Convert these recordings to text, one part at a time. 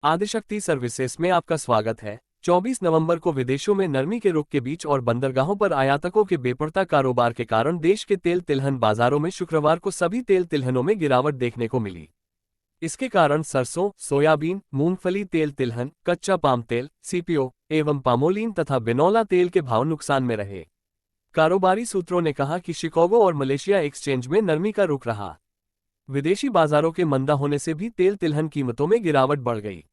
Adishakti services में आपका स्वागत है। 24 नवंबर को विदेशों में नरमी के रुख के बीच और बंदरगाहों पर आयातकों के बेपरता कारोबार के कारण देश के तेल तिलहन बाजारों में शुक्रवार को सभी तेल तिलहनों में गिरावट देखने को मिली। इसके कारण सरसों, सोयाबीन, मूंगफली, तेल तिलहन, कच्चा पाम तेल, सीपीओ एवं पामोलीन तथा बिनौला तेल के भाव नुकसान में रहे। कारोबारी सूत्रों ने कहा कि शिकागो और मलेशिया एक्सचेंज में नरमी का रुख रहा। विदेशी बाजारों के मंदा होने से भी तेल तिलहन कीमतों में गिरावट बढ़ गई।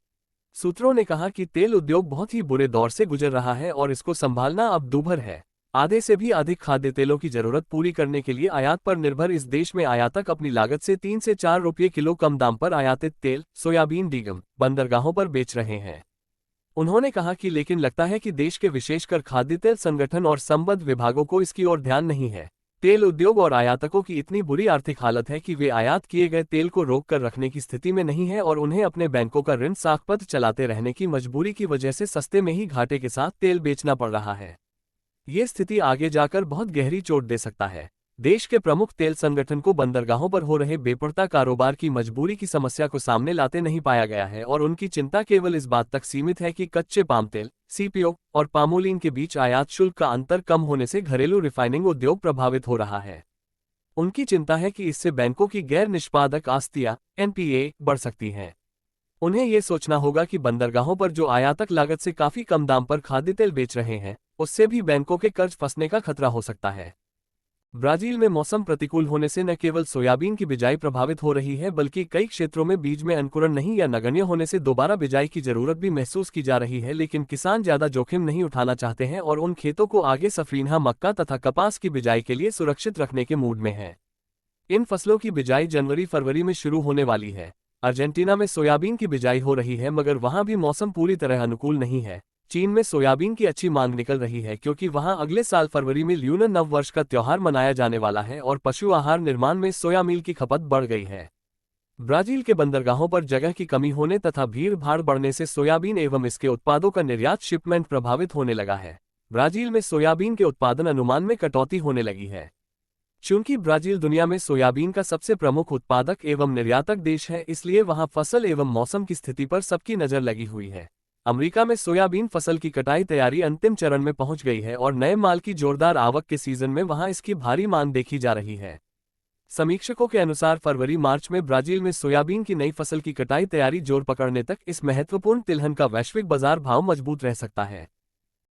सूत्रों ने कहा कि तेल उद्योग बहुत ही बुरे दौर से गुजर रहा है और इसको संभालना अब दूभर है। आधे से भी अधिक खाद्य तेलों की जरूरत पूरी करने के लिए आयात पर निर्भर इस देश में आयातक अपनी लागत से 3 से 4 रुपये किलो कम दाम पर आयातित तेल, सोयाबीन डीगम बंदरगाहों पर बेच रहे हैं। उन्होंने कहा कि लेकिन लगता है कि देश के विशेषकर खाद्य तेल संगठन और संबद्ध विभागों को इसकी ओर ध्यान नहीं है। तेल उद्योग और आयातकों की इतनी बुरी आर्थिक हालत है कि वे आयात किए गए तेल को रोक कर रखने की स्थिति में नहीं है और उन्हें अपने बैंकों का ऋण साखपत चलाते रहने की मजबूरी की वजह से सस्ते में ही घाटे के साथ तेल बेचना पड़ रहा है। ये स्थिति आगे जाकर बहुत गहरी चोट दे सकता है। देश के प्रमुख तेल संगठन को बंदरगाहों पर हो रहे बेपरता कारोबार की मजबूरी की समस्या को सामने लाते नहीं पाया गया है और उनकी चिंता केवल इस बात तक सीमित है कि कच्चे पाम तेल, सीपीओ और पामोलीन के बीच आयात शुल्क का अंतर कम होने से घरेलू रिफाइनिंग उद्योग प्रभावित हो रहा है। उनकी चिंता है कि इससे बैंकों की गैर निष्पादक आस्तियां एनपीए बढ़ सकती हैं। उन्हें ये सोचना होगा कि बंदरगाहों पर जो आयातक लागत से काफी कम दाम पर खाद्य तेल बेच रहे हैं, उससे भी बैंकों के कर्ज फंसने का खतरा हो सकता है। ब्राजील में मौसम प्रतिकूल होने से न केवल सोयाबीन की बिजाई प्रभावित हो रही है बल्कि कई क्षेत्रों में बीज में अंकुरण नहीं या नगण्य होने से दोबारा बिजाई की जरूरत भी महसूस की जा रही है। लेकिन किसान ज्यादा जोखिम नहीं उठाना चाहते हैं और उन खेतों को आगे सफरीना मक्का तथा कपास की बिजाई के लिए सुरक्षित रखने के मूड में है। इन फसलों की बिजाई जनवरी-फरवरी में शुरू होने वाली है। अर्जेंटीना में सोयाबीन की बिजाई हो रही है मगर वहां भी मौसम पूरी तरह अनुकूल नहीं है। चीन में सोयाबीन की अच्छी मांग निकल रही है क्योंकि वहां अगले साल फरवरी में ल्यूनर नव वर्ष का त्योहार मनाया जाने वाला है और पशु आहार निर्माण में सोया मील की खपत बढ़ गई है। ब्राजील के बंदरगाहों पर जगह की कमी होने तथा भीड़ भाड़ बढ़ने से सोयाबीन एवं इसके उत्पादों का निर्यात शिपमेंट प्रभावित होने लगा है। ब्राजील में सोयाबीन के उत्पादन अनुमान में कटौती होने लगी है। चूंकि ब्राजील दुनिया में सोयाबीन का सबसे प्रमुख उत्पादक एवं निर्यातक देश है, इसलिए वहां फसल एवं मौसम की स्थिति पर सबकी नजर लगी हुई है। अमेरिका में सोयाबीन फसल की कटाई तैयारी अंतिम चरण में पहुंच गई है और नए माल की जोरदार आवक के सीजन में वहां इसकी भारी मांग देखी जा रही है। समीक्षकों के अनुसार फरवरी-मार्च में ब्राजील में सोयाबीन की नई फसल की कटाई तैयारी जोर पकड़ने तक इस महत्वपूर्ण तिलहन का वैश्विक बाजार भाव मजबूत रह सकता है।